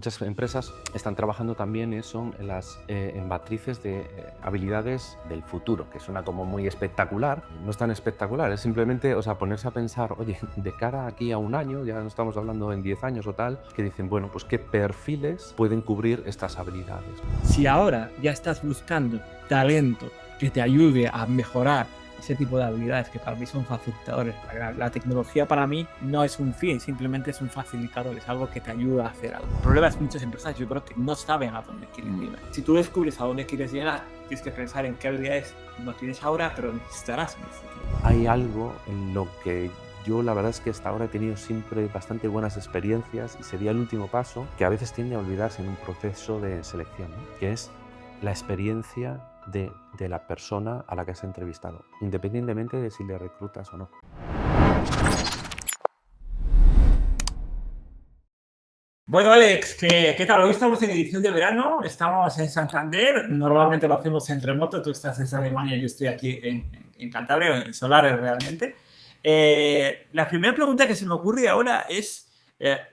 muchas empresas están trabajando también eso en matrices de habilidades del futuro, que suena como muy espectacular. No es tan espectacular, es simplemente, o sea, ponerse a pensar, oye, de cara aquí a un año, ya no estamos hablando en 10 años o tal, que dicen, bueno, pues qué perfiles pueden cubrir estas habilidades. Si ahora ya estás buscando talento que te ayude a mejorar ese tipo de habilidades que para mí son facilitadores. La tecnología para mí no es un fin, simplemente es un facilitador, es algo que te ayuda a hacer algo. El problema es que muchas empresas yo creo que no saben a dónde quieren llegar. Si tú descubres a dónde quieres llegar, tienes que pensar en qué habilidades no tienes ahora, pero necesitarás en el futuro. Hay algo en lo que yo la verdad es que hasta ahora he tenido siempre bastante buenas experiencias y sería el último paso que a veces tiende a olvidarse en un proceso de selección, ¿no? Que es la experiencia de la persona a la que has entrevistado, independientemente de si le reclutas o no. Bueno, Alex, ¿qué tal? Hoy estamos en edición de verano, estamos en Santander, normalmente lo hacemos en remoto, tú estás en Alemania, yo estoy aquí en Cantabria, en Solares realmente. La primera pregunta que se me ocurre ahora es,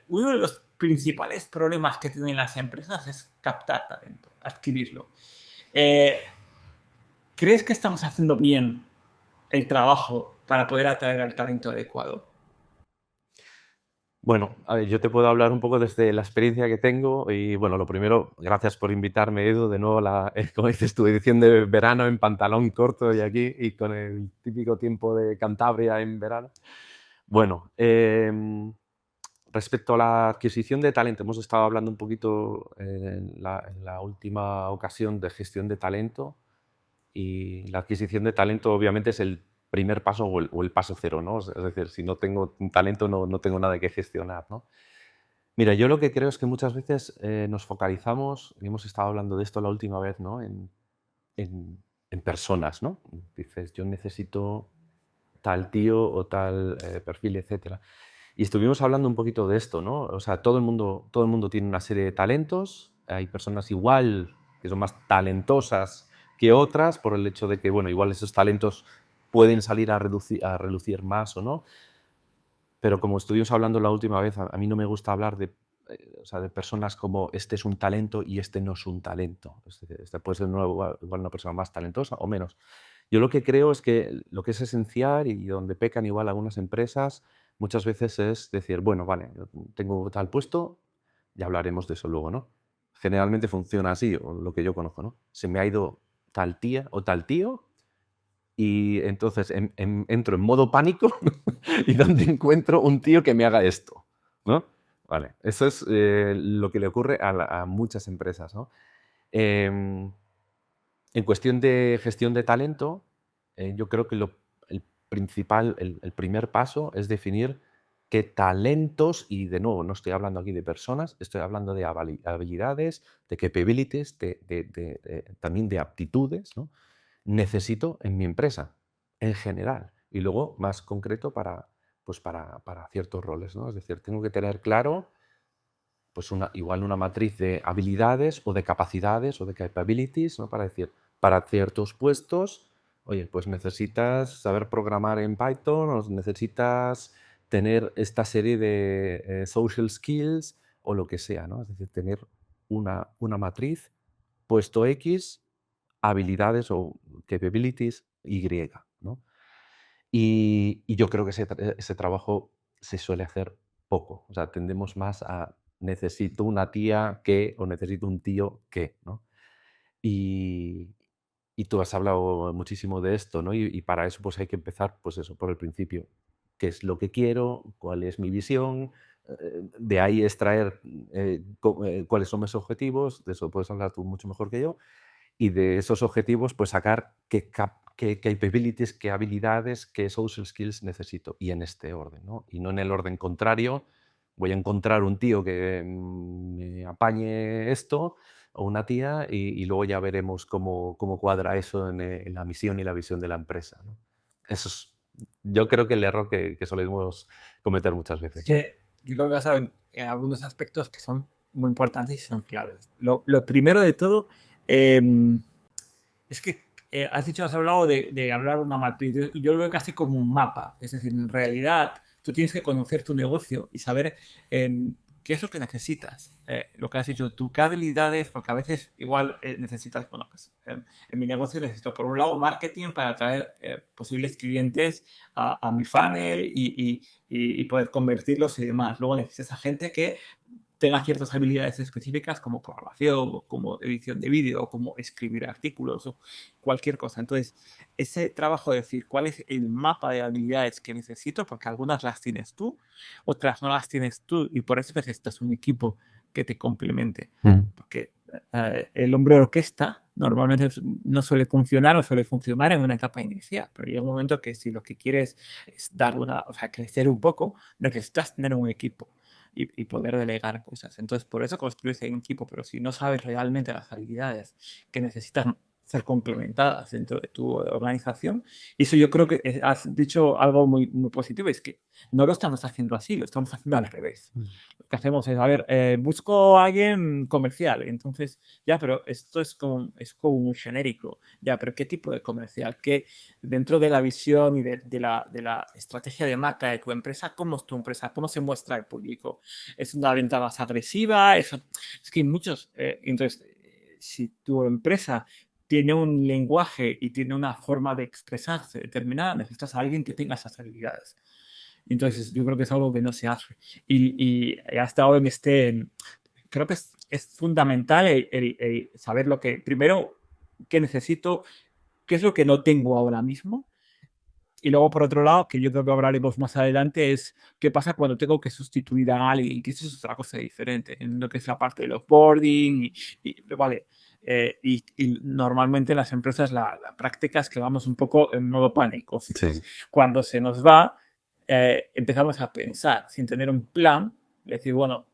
uno de los principales problemas que tienen las empresas es captar talento, adquirirlo. ¿Crees que estamos haciendo bien el trabajo para poder atraer al talento adecuado? Bueno, a ver, yo te puedo hablar un poco desde la experiencia que tengo y bueno, lo primero, gracias por invitarme, Edu, de nuevo, como dices tu edición de verano en pantalón corto y aquí y con el típico tiempo de Cantabria en verano. Bueno, respecto a la adquisición de talento, hemos estado hablando un poquito en la última ocasión de gestión de talento y la adquisición de talento obviamente es el primer paso o el paso cero, ¿no? Es decir, si no tengo un talento no tengo nada que gestionar, ¿no? Mira, yo lo que creo es que muchas veces nos focalizamos, y hemos estado hablando de esto la última vez, ¿no? En personas, ¿no? Dices, yo necesito tal tío o tal perfil, etcétera. Y estuvimos hablando un poquito de esto, ¿no? O sea, todo el mundo tiene una serie de talentos, hay personas igual que son más talentosas que otras por el hecho de que, bueno, igual esos talentos pueden salir a relucir más o no, pero como estuvimos hablando la última vez, a mí no me gusta hablar o sea, de personas como este es un talento y este no es un talento. Este puede ser igual una persona más talentosa o menos. Yo lo que creo es que lo que es esencial y donde pecan igual algunas empresas muchas veces es decir, bueno, vale, yo tengo tal puesto, ya hablaremos de eso luego, ¿no? Generalmente funciona así, o lo que yo conozco, ¿no? Se me ha ido tal tía o tal tío y entonces entro en modo pánico y donde encuentro un tío que me haga esto, ¿no? Vale, eso es lo que le ocurre a muchas empresas, ¿no? Em, en cuestión de gestión de talento, yo creo que el principal, el primer paso es definir qué talentos, y de nuevo, no estoy hablando aquí de personas, estoy hablando de habilidades, de capabilities, también de aptitudes, ¿no? Necesito en mi empresa, en general, y luego más concreto pues para ciertos roles, ¿no? Es decir, tengo que tener claro pues igual una matriz de habilidades o de capacidades o de capabilities, ¿no? Para decir, para ciertos puestos, oye, pues necesitas saber programar en Python o necesitas tener esta serie de social skills o lo que sea, ¿no? Es decir, tener una matriz, puesto X, habilidades o capabilities Y, ¿no? Y yo creo que ese trabajo se suele hacer poco. O sea, tendemos más a necesito una tía que o necesito un tío que, ¿no? Y, y tú has hablado muchísimo de esto, ¿no? Y para eso pues hay que empezar, pues eso, por el principio. ¿Qué es lo que quiero? ¿Cuál es mi visión? De ahí extraer cuáles son mis objetivos, de eso puedes hablar tú mucho mejor que yo, y de esos objetivos, pues sacar qué capabilities, qué habilidades, qué social skills necesito, y en este orden, ¿no? Y no en el orden contrario, voy a encontrar un tío que me apañe esto, o una tía, y luego ya veremos cómo cuadra eso en la misión y la visión de la empresa, ¿no? Eso es, yo creo que el error que solemos cometer muchas Es veces. que yo creo que vas a ver algunos aspectos que son muy importantes y son claves. Lo primero de todo es que has hablado de hablar una matriz. Yo lo veo casi como un mapa. Es decir, en realidad tú tienes que conocer tu negocio y saber ¿qué es lo que necesitas? Lo que has dicho tú, ¿qué habilidades? Porque a veces igual necesitas, bueno, pues en mi negocio necesito por un lado marketing para atraer posibles clientes a mi funnel y poder convertirlos y demás. Luego necesitas a gente que tenga ciertas habilidades específicas como programación, o como edición de vídeo, o como escribir artículos o cualquier cosa. Entonces, ese trabajo de decir cuál es el mapa de habilidades que necesito, porque algunas las tienes tú, otras no las tienes tú, y por eso necesitas un equipo que te complemente. Mm. Porque el hombre orquesta normalmente no suele funcionar o suele funcionar en una etapa inicial, pero llega un momento que si lo que quieres es dar o sea, crecer un poco, necesitas tener un equipo y poder delegar cosas. Entonces, por eso construirse en equipo, pero si no sabes realmente las habilidades que necesitan ser complementadas dentro de tu organización, y eso yo creo que has dicho algo muy, muy positivo, es que no lo estamos haciendo así, lo estamos haciendo al revés. Mm. Lo que hacemos es, a ver, busco a alguien comercial, entonces, ya, pero esto es como un genérico, ya, pero ¿qué tipo de comercial? ¿Qué dentro de la visión y de la estrategia de marca de tu empresa, cómo es tu empresa? ¿Cómo se muestra al público? ¿Es una venta más agresiva? Es que hay muchos, entonces, si tu empresa tiene un lenguaje y tiene una forma de expresarse determinada, necesitas a alguien que tenga esas habilidades. Entonces, yo creo que es algo que no se hace. Y hasta ahora creo que es fundamental el saber lo que, primero, qué necesito, qué es lo que no tengo ahora mismo. Y luego, por otro lado, que yo creo que hablaremos más adelante, es qué pasa cuando tengo que sustituir a alguien, que eso es otra cosa diferente, en lo que es la parte del offboarding. Vale, y normalmente en las empresas la práctica es que vamos un poco en modo pánico. Sí. Cuando se nos va, empezamos a pensar sin tener un plan, decir, bueno,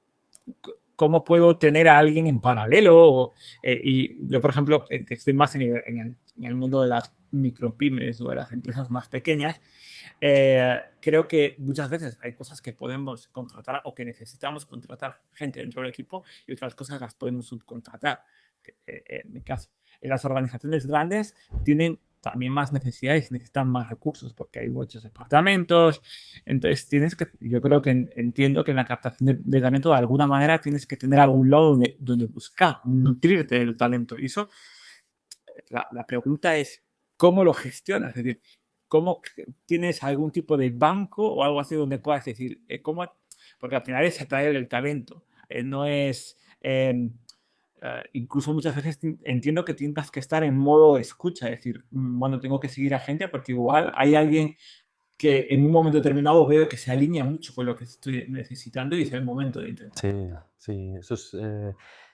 ¿cómo puedo tener a alguien en paralelo? Y yo, por ejemplo, estoy más en el mundo de las micropymes o de las empresas más pequeñas. Creo que muchas veces hay cosas que podemos contratar o que necesitamos contratar gente dentro del equipo y otras cosas las podemos subcontratar. En mi caso, en las organizaciones grandes tienen también más necesidades, necesitan más recursos porque hay muchos departamentos. Entonces, yo creo que entiendo que en la captación de talento, de alguna manera, tienes que tener algún lado donde buscar, nutrirte del talento. Y eso, la pregunta es, ¿cómo lo gestionas? Es decir, ¿cómo tienes algún tipo de banco o algo así donde puedas decir, cómo? Porque al final es atraer el talento, no es... incluso muchas veces entiendo que tengas que estar en modo escucha, es decir, bueno, tengo que seguir a gente porque igual hay alguien que en un momento determinado veo que se alinea mucho con lo que estoy necesitando y es el momento de intentar. Sí, sí, eso es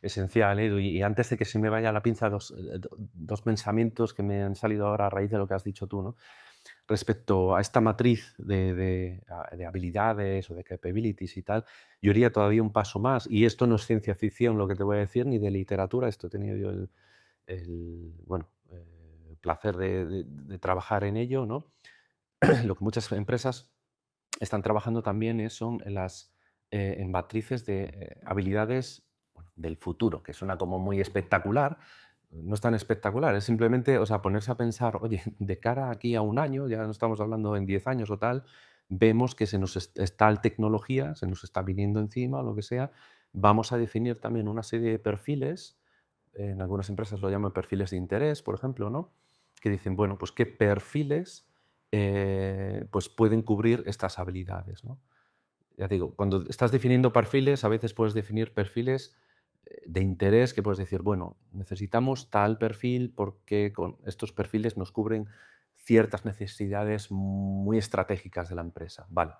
esencial, Edu. Y antes de que se me vaya la pinza, dos pensamientos que me han salido ahora a raíz de lo que has dicho tú, ¿no? Respecto a esta matriz de habilidades o de capabilities y tal, yo iría todavía un paso más. Y esto no es ciencia ficción lo que te voy a decir, ni de literatura. Esto he tenido yo bueno, placer de trabajar en ello, ¿no? Lo que muchas empresas están trabajando también son en matrices de habilidades, bueno, del futuro, que suena como muy espectacular. No es tan espectacular, es simplemente, o sea, ponerse a pensar, oye, de cara aquí a un año, ya no estamos hablando en 10 años o tal, vemos que se nos está tecnología, se nos está viniendo encima o lo que sea, vamos a definir también una serie de perfiles, en algunas empresas lo llaman perfiles de interés, por ejemplo, ¿no? Que dicen, bueno, pues qué perfiles pues pueden cubrir estas habilidades, ¿no? Ya digo, cuando estás definiendo perfiles, a veces puedes definir perfiles de interés que puedes decir, bueno, necesitamos tal perfil porque con estos perfiles nos cubren ciertas necesidades muy estratégicas de la empresa. Vale.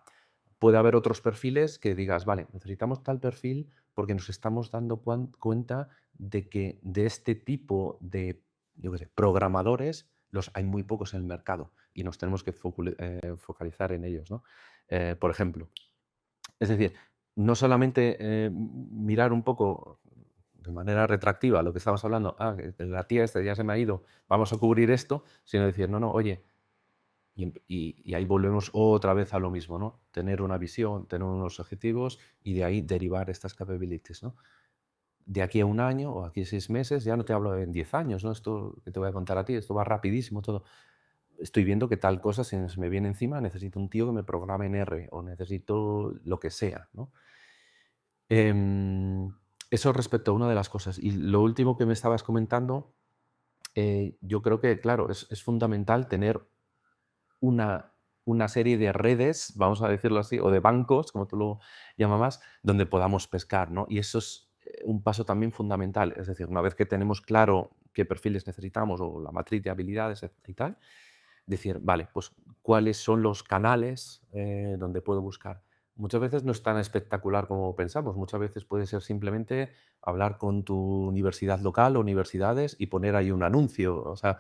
Puede haber otros perfiles que digas, vale, necesitamos tal perfil porque nos estamos dando cuenta de que de este tipo de, yo qué sé, programadores hay muy pocos en el mercado y nos tenemos que focalizar en ellos, ¿no? Por ejemplo, es decir, no solamente mirar un poco de manera retractiva lo que estamos hablando, que la tía esta ya se me ha ido, vamos a cubrir esto, sino decir, no, no, oye, y ahí volvemos otra vez a lo mismo, ¿no? Tener una visión, tener unos objetivos y de ahí derivar estas capabilities, ¿no? De aquí a un año o aquí a 6 meses, ya no te hablo en 10 años, ¿no? Esto que te voy a contar a ti, esto va rapidísimo todo. Estoy viendo que tal cosa se me viene encima, necesito un tío que me programe en R o necesito lo que sea, ¿no? Em, Eso respecto a una de las cosas. Y lo último que me estabas comentando, yo creo que, claro, es fundamental tener una, una serie de redes, vamos a decirlo así, o de bancos, como tú lo llamabas, donde podamos pescar, ¿no? Y eso es un paso también fundamental. Es decir, una vez que tenemos claro qué perfiles necesitamos o la matriz de habilidades y tal, decir, vale, pues cuáles son los canales donde puedo buscar. Muchas veces no es tan espectacular como pensamos, muchas veces puede ser simplemente hablar con tu universidad local o universidades y poner ahí un anuncio. O sea,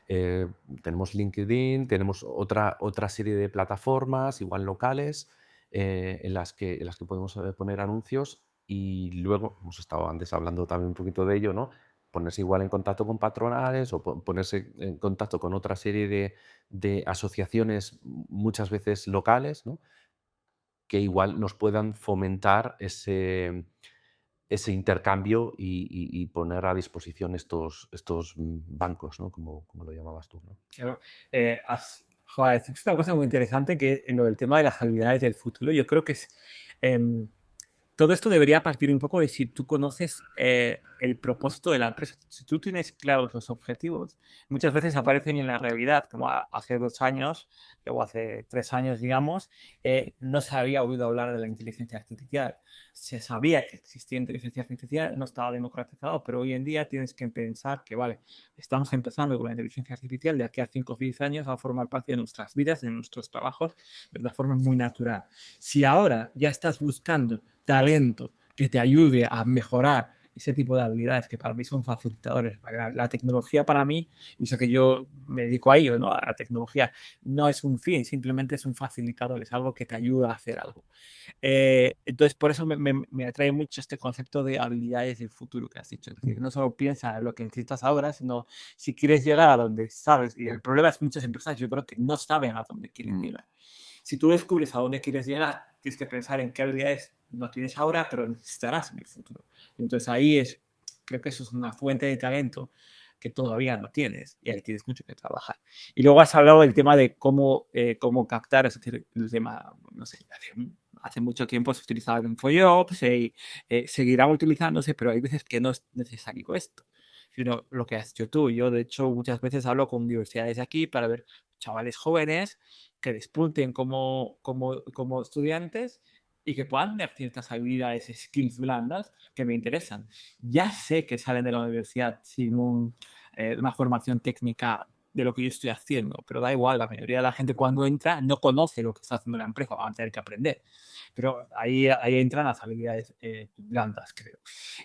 eh, tenemos LinkedIn, tenemos otra serie de plataformas, igual locales, en las que podemos poner anuncios y luego, hemos estado antes hablando también un poquito de ello, ¿no? Ponerse igual en contacto con patronales o ponerse en contacto con otra serie de asociaciones muchas veces locales, ¿no? Que igual nos puedan fomentar ese intercambio y poner a disposición estos bancos, ¿no? Como lo llamabas tú, ¿no? Claro, joder, es una cosa muy interesante que en lo del tema de las habilidades del futuro, yo creo que es, em, todo esto debería partir un poco de si tú conoces el propósito de la empresa. Si tú tienes claros los objetivos, muchas veces aparecen en la realidad, como hace 2 años o hace 3 años, digamos, no se había oído hablar de la inteligencia artificial. Se sabía que existía inteligencia artificial, no estaba democratizado, pero hoy en día tienes que pensar que, vale, estamos empezando con la inteligencia artificial, de aquí a 5 o 10 años va a formar parte de nuestras vidas, de nuestros trabajos, de una forma muy natural. Si ahora ya estás buscando talento que te ayude a mejorar ese tipo de habilidades que para mí son facilitadores. La tecnología para mí, y eso que yo me dedico a ello, ¿no? A la tecnología, no es un fin, simplemente es un facilitador, es algo que te ayuda a hacer algo. Entonces, por eso me atrae mucho este concepto de habilidades del futuro que has dicho. Es decir, no solo piensa en lo que necesitas ahora, sino si quieres llegar a donde sabes. Y el problema es que muchas empresas yo creo que no saben a dónde quieren llegar. Si tú descubres a dónde quieres llegar, tienes que pensar en qué habilidades no tienes ahora, pero necesitarás en el futuro. Entonces ahí creo que eso es una fuente de talento que todavía no tienes y ahí tienes mucho que trabajar. Y luego has hablado del tema de cómo captar, es decir, el tema, no sé, hace mucho tiempo se utilizaba en InfoJobs y seguirá utilizándose, pero hay veces que no es necesario esto, sino lo que has hecho tú. Yo, de hecho, muchas veces hablo con universidades de aquí para ver chavales jóvenes que despunten como estudiantes y que puedan tener ciertas habilidades, skills blandas que me interesan. Ya sé que salen de la universidad sin una formación técnica de lo que yo estoy haciendo, pero da igual, la mayoría de la gente cuando entra no conoce lo que está haciendo la empresa, van a tener que aprender. Pero ahí entran las habilidades blandas, creo.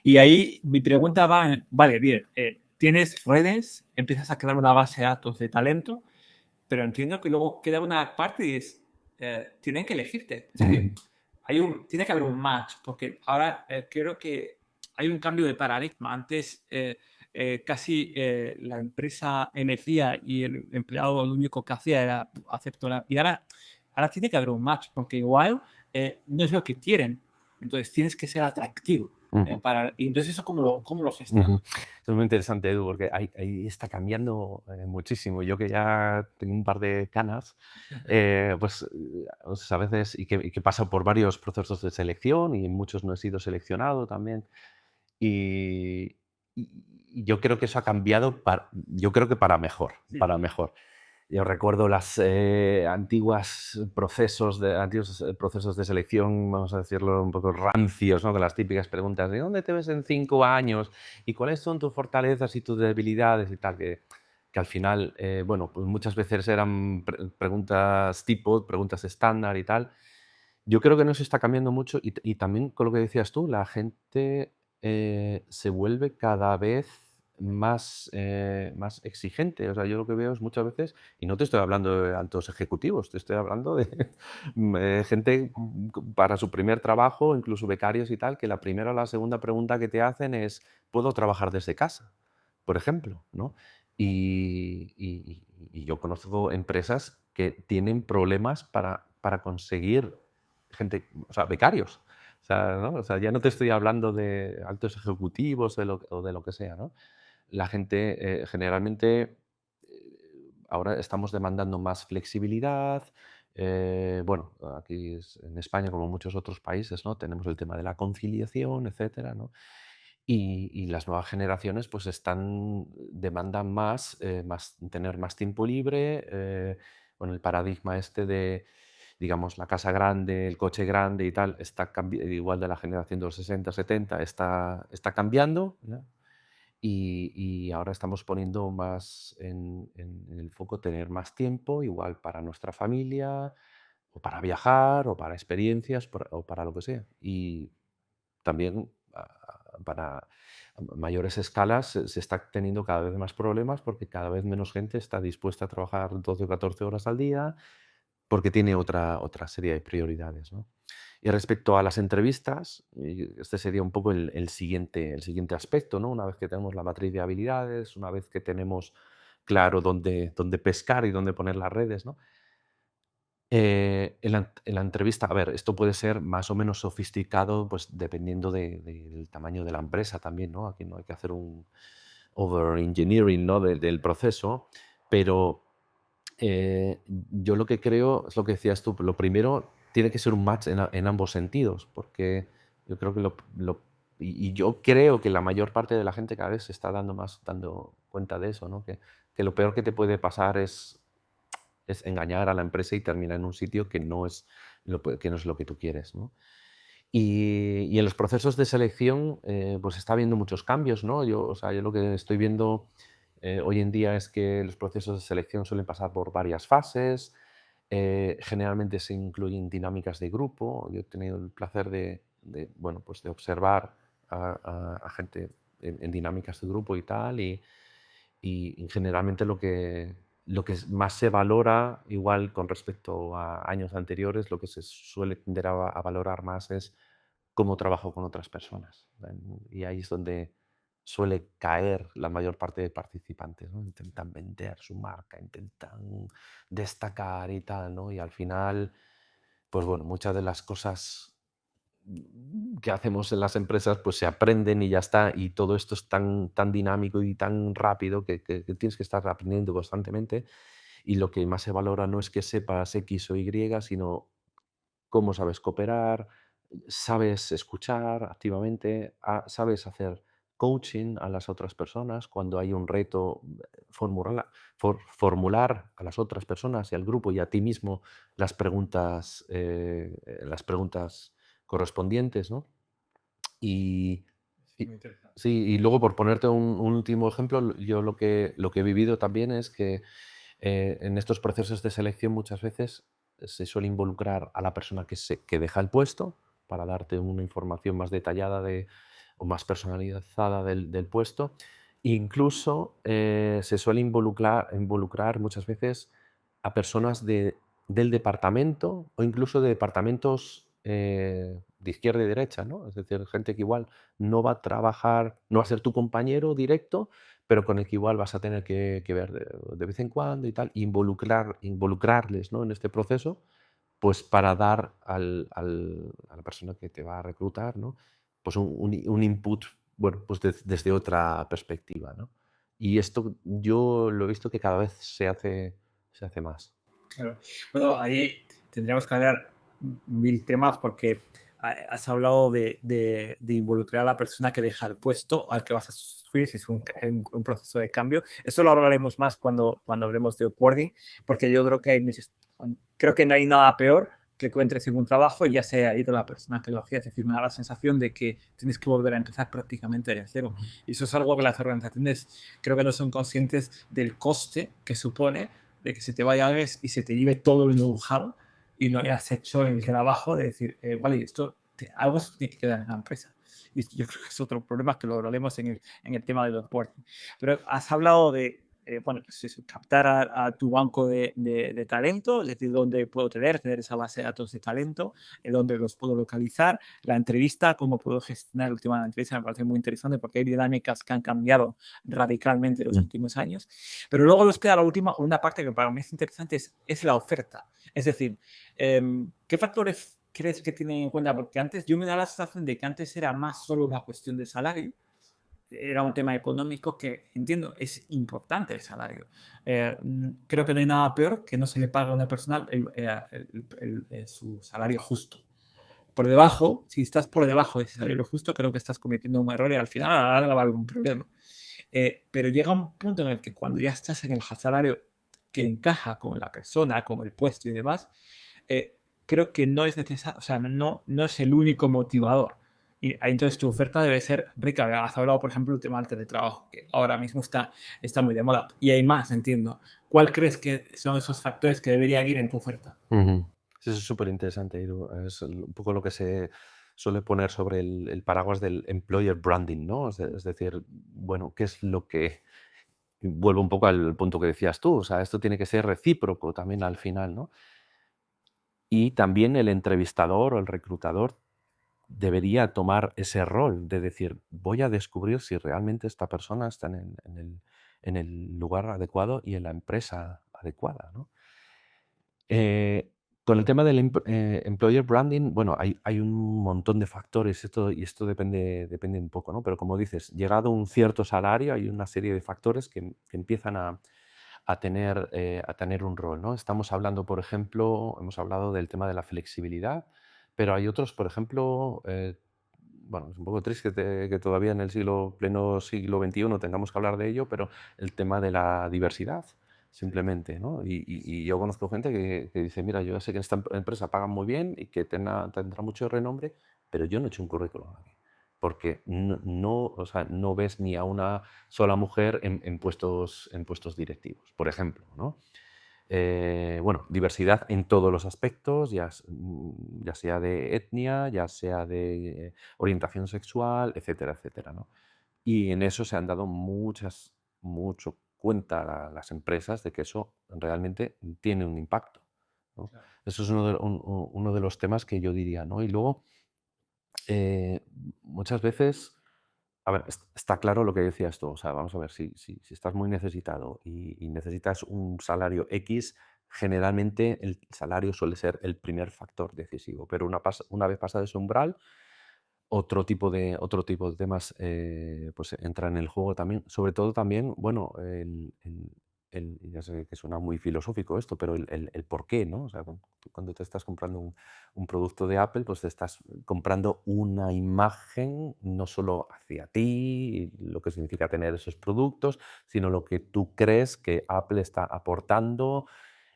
Y ahí mi pregunta va, vale, bien, tienes redes, empiezas a crear una base de datos de talento, pero entiendo que luego queda una parte y es, tienen que elegirte. Es decir, tiene que haber un match, porque ahora creo que hay un cambio de paradigma. Antes casi la empresa elegía y el empleado lo único que hacía era aceptar. Y ahora tiene que haber un match, porque igual no es lo que quieren. Entonces tienes que ser atractivo. Ujú. Y entonces eso cómo lo gestionas. Ujú. Eso es muy interesante, Edu, porque ahí está cambiando muchísimo. Yo que ya tengo un par de canas, pues a veces, y que paso por varios procesos de selección y en muchos no he sido seleccionado también. Y yo creo que eso ha cambiado, yo creo que para mejor, Sí. para mejor. Yo recuerdo las antiguos procesos de selección, vamos a decirlo, un poco rancios, ¿no? Con las típicas preguntas de ¿dónde te ves en 5 años? ¿Y cuáles son tus fortalezas y tus debilidades? Y tal, que al final, bueno, pues muchas veces eran preguntas tipo, preguntas estándar y tal. Yo creo que no se está cambiando mucho y también con lo que decías tú, la gente se vuelve cada vez más exigente. O sea, yo lo que veo es muchas veces, y no te estoy hablando de altos ejecutivos, te estoy hablando de gente para su primer trabajo, incluso becarios y tal, que la primera o la segunda pregunta que te hacen es, ¿puedo trabajar desde casa? Por ejemplo, ¿no? Y yo conozco empresas que tienen problemas para conseguir gente, o sea, becarios. O sea, ¿no? O sea, ya no te estoy hablando de altos ejecutivos o de lo que sea, ¿no? La gente generalmente ahora estamos demandando más flexibilidad, Bueno, aquí en España, como en muchos otros países, ¿no? Tenemos el tema de la conciliación, etcétera, ¿no? Y las nuevas generaciones pues demandan tener más tiempo libre, con el paradigma este de, digamos, la casa grande, el coche grande y tal, igual de la generación de los 60, 70, está cambiando, ¿no? Y ahora estamos poniendo más en el foco tener más tiempo, igual para nuestra familia, o para viajar, o para experiencias, o para lo que sea. Y también para mayores escalas se está teniendo cada vez más problemas porque cada vez menos gente está dispuesta a trabajar 12 o 14 horas al día porque tiene otra serie de prioridades, ¿no? Y respecto a las entrevistas, este sería un poco el siguiente aspecto, ¿no? Una vez que tenemos la matriz de habilidades, una vez que tenemos claro dónde pescar y dónde poner las redes, ¿no? En la entrevista, a ver, esto puede ser más o menos sofisticado, pues dependiendo del tamaño de la empresa también, ¿no? Aquí no hay que hacer un over-engineering, ¿no? del proceso, pero yo lo que creo es lo que decías tú. Lo primero tiene que ser un match en ambos sentidos, porque yo creo que y yo creo que la mayor parte de la gente cada vez se está dando cuenta de eso, ¿no? Que lo peor que te puede pasar es engañar a la empresa y terminar en un sitio que no es lo que tú quieres, ¿no? Y en los procesos de selección, pues está habiendo muchos cambios, ¿no? O sea, yo lo que estoy viendo hoy en día es que los procesos de selección suelen pasar por varias fases. Generalmente se incluyen dinámicas de grupo. Yo he tenido el placer bueno, pues de observar a gente en dinámicas de grupo y tal, y generalmente lo que más se valora, igual con respecto a años anteriores, lo que se suele tender a valorar más es cómo trabajo con otras personas. Y ahí es donde suele caer la mayor parte de participantes, ¿no? Intentan vender su marca, intentan destacar y tal, ¿no? Y al final, pues bueno, muchas de las cosas que hacemos en las empresas pues se aprenden y ya está, y todo esto es tan dinámico y tan rápido que tienes que estar aprendiendo constantemente, y lo que más se valora no es que sepas X o Y, sino cómo sabes cooperar, sabes escuchar activamente, sabes hacer coaching a las otras personas cuando hay un reto, formular a las otras personas y al grupo y a ti mismo las preguntas correspondientes, ¿no? Y, Es y- muy interesante. sí, y luego por ponerte un último ejemplo, yo lo que he vivido también es que en estos procesos de selección muchas veces se suele involucrar a la persona que deja el puesto para darte una información más detallada o más personalizada del puesto. Incluso se suele involucrar muchas veces a personas del departamento o incluso de departamentos de izquierda y derecha, ¿no? Es decir, gente que igual no va a trabajar, no va a ser tu compañero directo, pero con el que igual vas a tener que ver de vez en cuando y tal, involucrarles, ¿no? En este proceso, pues para dar a la persona que te va a reclutar, ¿no? Pues un input, bueno, pues desde otra perspectiva, ¿no? Y esto yo lo he visto que cada vez se hace más. Claro. Bueno, ahí tendríamos que hablar mil temas porque has hablado de involucrar a la persona que deja el puesto al que vas a sustituir si es un proceso de cambio. Eso lo hablaremos más cuando hablemos de onboarding, porque yo creo que creo que no hay nada peor que tú entres en un trabajo y ya se ha ido la persona que lo hacía. Es decir, me da la sensación de que tienes que volver a empezar prácticamente de cero. Y eso es algo que las organizaciones creo que no son conscientes del coste que supone de que se te vaya alguien y se te lleve todo el know-how y no hayas hecho el trabajo de decir, vale, algo se tiene que quedar en la empresa. Y yo creo que es otro problema que lo hablaremos en el tema de los reporting. Pero has hablado de, bueno, pues eso, captar a tu banco de talento, es decir, dónde puedo tener esa base de datos de talento, dónde los puedo localizar, la entrevista, cómo puedo gestionar el tema de la entrevista, me parece muy interesante porque hay dinámicas que han cambiado radicalmente en los últimos años. Pero luego nos queda la última, una parte que para mí es interesante, es la oferta. Es decir, ¿qué factores crees que tienen en cuenta? Porque antes yo me da la sensación de que antes era más solo una cuestión de salario era un tema económico que entiendo, es importante el salario. Creo que no hay nada peor que no se le pague a una persona su salario justo. Por debajo, si estás por debajo de ese salario justo, creo que estás cometiendo un error y al final a la larga va a haber un problema. Pero llega un punto en el que cuando ya estás en el salario que encaja con la persona, con el puesto y demás, eh, creo que no es necesario, o sea, no es el único motivador. Y entonces tu oferta debe ser rica. Has hablado, por ejemplo, del tema del teletrabajo, que ahora mismo está muy de moda. Y hay más, entiendo. ¿Cuál crees que son esos factores que deberían ir en tu oferta? Ujú. Sí, eso es súper interesante, Edu. Es un poco lo que se suele poner sobre el paraguas del employer branding, ¿no? Es decir, bueno, ¿qué es lo que... Vuelvo un poco al punto que decías tú, o sea, esto tiene que ser recíproco también al final, ¿no? Y también el entrevistador o el reclutador debería tomar ese rol de decir, voy a descubrir si realmente esta persona está en el lugar adecuado y en la empresa adecuada, ¿no? Eh, con el tema del employer branding, bueno, hay un montón de factores y esto depende un poco, ¿no? Pero como dices, llegado a un cierto salario hay una serie de factores que empiezan a tener un rol, ¿no? Estamos hablando, por ejemplo, hemos hablado del tema de la flexibilidad, pero hay otros, por ejemplo, bueno, es un poco triste que todavía en el pleno siglo XXI tengamos que hablar de ello, pero el tema de la diversidad, simplemente, ¿no? Y yo conozco gente que dice, mira, yo sé que en esta empresa pagan muy bien y que tendrá mucho renombre, pero yo no he hecho un currículum aquí, porque o sea, no ves ni a una sola mujer en puestos directivos, por ejemplo, ¿no? Bueno, diversidad en todos los aspectos, ya sea de etnia, ya sea de orientación sexual, etcétera, etcétera, ¿no? Y en eso se han dado mucho cuenta las empresas de que eso realmente tiene un impacto, ¿no? Claro. Eso es uno de los temas que yo diría, ¿no? Y luego, eh, muchas veces, a ver, está claro lo que decías tú, o sea, vamos a ver, si estás muy necesitado y necesitas un salario X, generalmente el salario suele ser el primer factor decisivo, pero una vez pasado ese umbral, otro tipo de temas pues entran en el juego también, sobre todo también, bueno, ya sé que suena muy filosófico esto, pero el por qué, ¿no? O sea, cuando te estás comprando un producto de Apple, pues te estás comprando una imagen no solo hacia ti, lo que significa tener esos productos, sino lo que tú crees que Apple está aportando,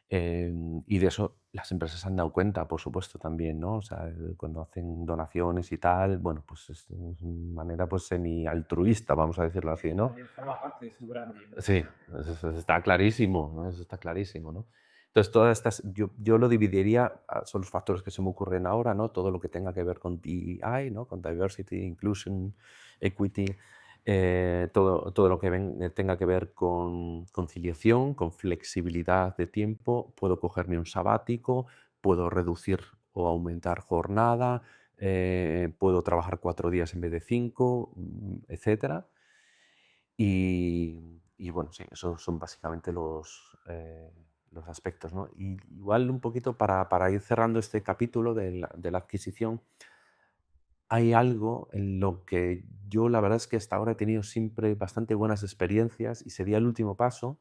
y de eso las empresas se han dado cuenta, por supuesto, también, ¿no? O sea, cuando hacen donaciones y tal, bueno, pues es una manera pues semi-altruista, vamos a decirlo así, ¿no? También forma parte de su branding, ¿no? Sí, eso está clarísimo, ¿no? Eso está clarísimo, ¿no? Entonces, todas estas, yo lo dividiría, son los factores que se me ocurren ahora, ¿no? Todo lo que tenga que ver con DEI, ¿no? Con Diversity, Inclusion, Equity, todo lo que tenga que ver con conciliación, con flexibilidad de tiempo, puedo cogerme un sabático, puedo reducir o aumentar jornada, puedo trabajar 4 días en vez de 5, etcétera. Y bueno, sí, esos son básicamente los aspectos, ¿no? Y igual un poquito para ir cerrando este capítulo de la adquisición, hay algo en lo que yo la verdad es que hasta ahora he tenido siempre bastante buenas experiencias y sería el último paso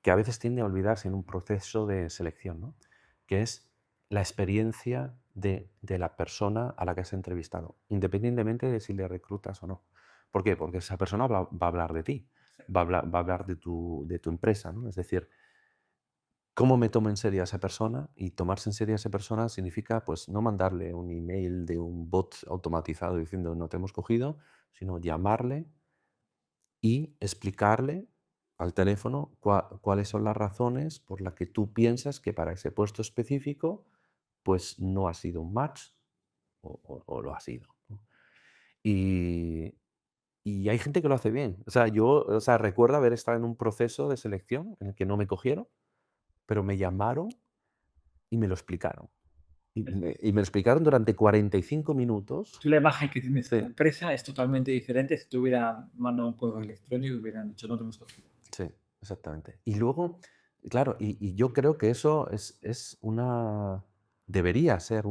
que a veces tiende a olvidarse en un proceso de selección, ¿no? Que es la experiencia de la persona a la que has entrevistado, independientemente de si le reclutas o no. ¿Por qué? Porque esa persona va a hablar de ti, va a hablar de tu empresa, ¿no? Es decir, ¿cómo me tomo en serio a esa persona? Y tomarse en serio a esa persona significa, pues, no mandarle un email de un bot automatizado diciendo no te hemos cogido, sino llamarle y explicarle al teléfono cuáles son las razones por las que tú piensas que para ese puesto específico, pues no ha sido un match o lo ha sido, ¿no? Y, y hay gente que lo hace bien. O sea, o sea, recuerdo haber estado en un proceso de selección en el que no me cogieron, pero me llamaron y me lo explicaron. Y me lo explicaron durante 45 minutos. Tú la imagen que tienes de la Sí, empresa es totalmente diferente si te hubieran mandado un correo electrónico y hubieran dicho no te hemos cogido. sí, exactamente. Y luego, claro, y yo creo que eso debería ser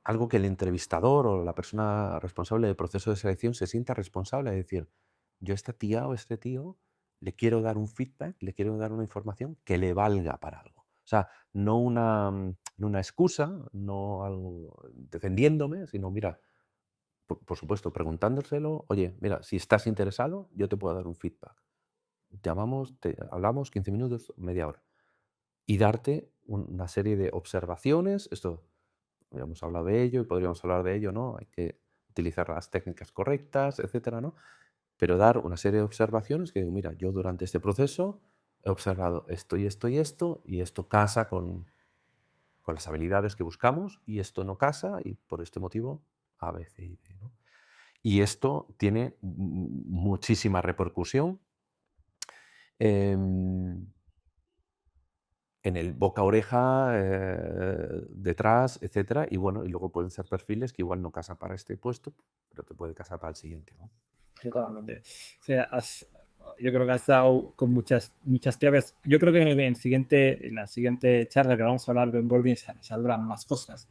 algo que el entrevistador o la persona responsable del proceso de selección se sienta responsable de decir, yo a esta tía o este tío le quiero dar un feedback, le quiero dar una información que le valga para algo. O sea, no no una excusa, no algo defendiéndome, sino mira, por supuesto, preguntándoselo, oye, mira, si estás interesado, yo te puedo dar un feedback. Llamamos, hablamos 15 minutos, media hora. Y darte una serie de observaciones. Esto, ya hemos hablado de ello y podríamos hablar de ello, ¿no? Hay que utilizar las técnicas correctas, etcétera, ¿no? Pero dar una serie de observaciones que, mira, yo durante este proceso he observado esto y esto y esto, y esto casa con las habilidades que buscamos, y esto no casa, y por este motivo A, B, C y D, ¿no? Y esto tiene muchísima repercusión en el boca a oreja, detrás, etcétera. Y bueno, y luego pueden ser perfiles que igual no casan para este puesto, pero te puede casar para el siguiente, ¿no? Totalmente. O sea, yo creo que has dado con muchas claves. Yo creo que en la siguiente charla que vamos a hablar de onboarding saldrán más cosas.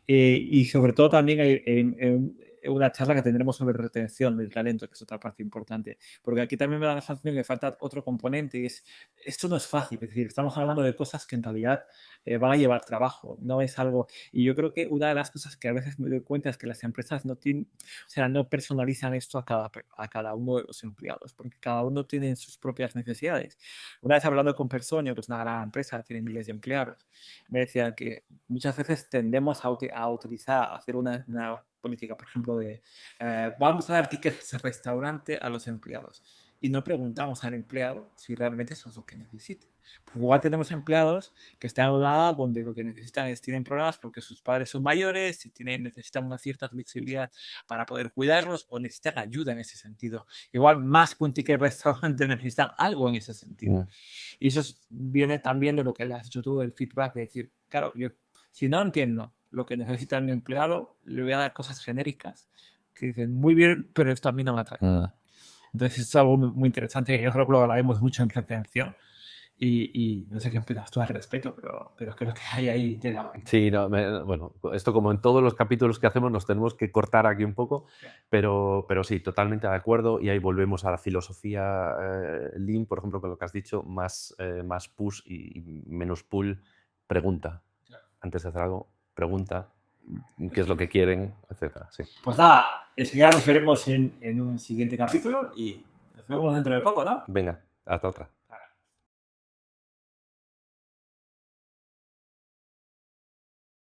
Y sobre todo también en una charla que tendremos sobre retención del talento, que es otra parte importante. Porque aquí también me da la sensación que falta otro componente y esto no es fácil. Es decir, estamos hablando de cosas que en realidad van a llevar trabajo. No es algo... Y yo creo que una de las cosas que a veces me doy cuenta es que las empresas no tienen, o sea, no personalizan esto a cada uno de los empleados, porque cada uno tiene sus propias necesidades. Una vez hablando con Personio, que es una gran empresa, tiene miles de empleados, me decían que muchas veces tendemos a utilizar, a hacer una política, por ejemplo, de vamos a dar tickets de restaurante a los empleados. Y no preguntamos al empleado si realmente eso es lo que necesita. Igual tenemos empleados que están en una edad donde lo que necesitan es, tienen problemas porque sus padres son mayores, y necesitan una cierta flexibilidad para poder cuidarlos o necesitan ayuda en ese sentido. Igual más que un ticket restaurante necesitan algo en ese sentido. Y eso viene también de lo que le has hecho tú, el feedback, de decir, claro, yo si no entiendo lo que necesita mi empleado, le voy a dar cosas genéricas que dicen muy bien, pero esto a mí no me atrae. Entonces es algo muy interesante que yo creo que lo hablaremos mucho en retención. Y no sé qué opinas tú al respecto, pero creo que hay ahí tela. Sí, no, bueno, esto como en todos los capítulos que hacemos nos tenemos que cortar aquí un poco, pero sí, totalmente de acuerdo, y ahí volvemos a la filosofía Lean, por ejemplo, con lo que has dicho, más push y menos pull, pregunta. Antes de hacer algo, pregunta qué es lo que quieren, etcétera. Sí. Pues nada, enseguida nos veremos en un siguiente capítulo y nos vemos dentro de poco, ¿no? Venga, hasta otra.